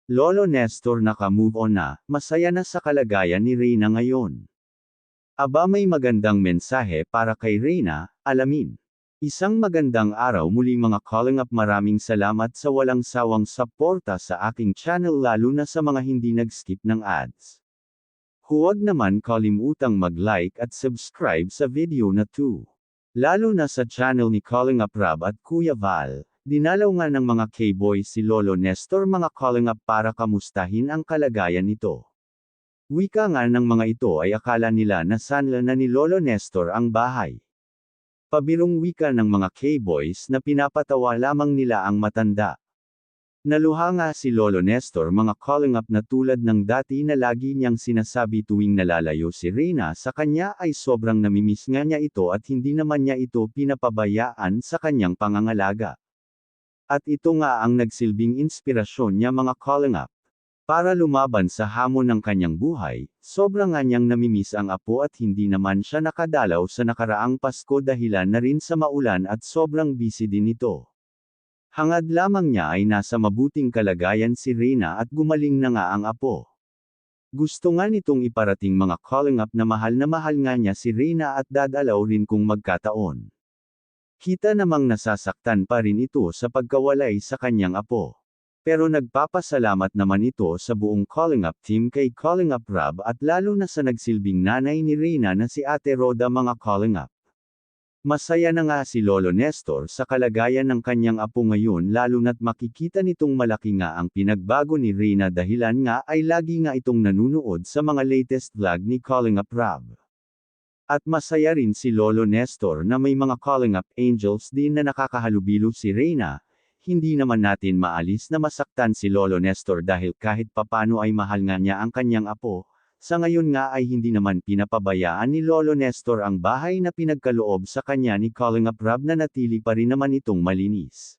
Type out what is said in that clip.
Lolo Nestor naka-move on na, masaya na sa kalagayan ni Reyna ngayon. Aba may magandang mensahe para kay Reyna, alamin. Isang magandang araw muli mga calling up, maraming salamat sa walang sawang suporta sa aking channel lalo na sa mga hindi nag-skip ng ads. Huwag naman kalimutang mag-like at subscribe sa video na to. Lalo na sa channel ni Calling Up Rob at Kuya Val, dinalaw nga ng mga K-boys si Lolo Nestor mga calling up para kamustahin ang kalagayan nito. Wika nga ng mga ito ay akala nila na sanla na ni Lolo Nestor ang bahay. Pabirong wika ng mga K-boys na pinapatawa lamang nila ang matanda. Naluha nga si Lolo Nestor mga calling up na tulad ng dati na lagi niyang sinasabi tuwing nalalayo si Reyna sa kanya ay sobrang namimiss nga niya ito at hindi naman niya ito pinapabayaan sa kanyang pangangalaga. At ito nga ang nagsilbing inspirasyon niya mga calling up. Para lumaban sa hamon ng kanyang buhay, sobrang nga niyang namimiss ang apo at hindi naman siya nakadalaw sa nakaraang Pasko dahilan na rin sa maulan at sobrang busy din ito. Hangad lamang niya ay nasa mabuting kalagayan si Reyna at gumaling na nga ang apo. Gusto nga nitong iparating mga calling up na mahal nga niya si Reyna at dadalaw rin kung magkataon. Kita namang nasasaktan pa rin ito sa pagkawalay sa kanyang apo. Pero nagpapasalamat naman ito sa buong Calling Up team kay Calling Up Rob at lalo na sa nagsilbing nanay ni Reyna na si Ate Roda mga Calling Up. Masaya na nga si Lolo Nestor sa kalagayan ng kanyang apo ngayon lalo na't makikita nitong malaki nga ang pinagbago ni Reyna dahilan nga ay lagi nga itong nanunood sa mga latest vlog ni Calling Up Rob. At masaya rin si Lolo Nestor na may mga Calling Up angels din na nakakahalubilo si Reyna. Hindi naman natin maalis na masaktan si Lolo Nestor dahil kahit papano ay mahal nga niya ang kanyang apo, sa ngayon nga ay hindi naman pinapabayaan ni Lolo Nestor ang bahay na pinagkaloob sa kanya ni Calling Up Rob na natili pa rin naman itong malinis.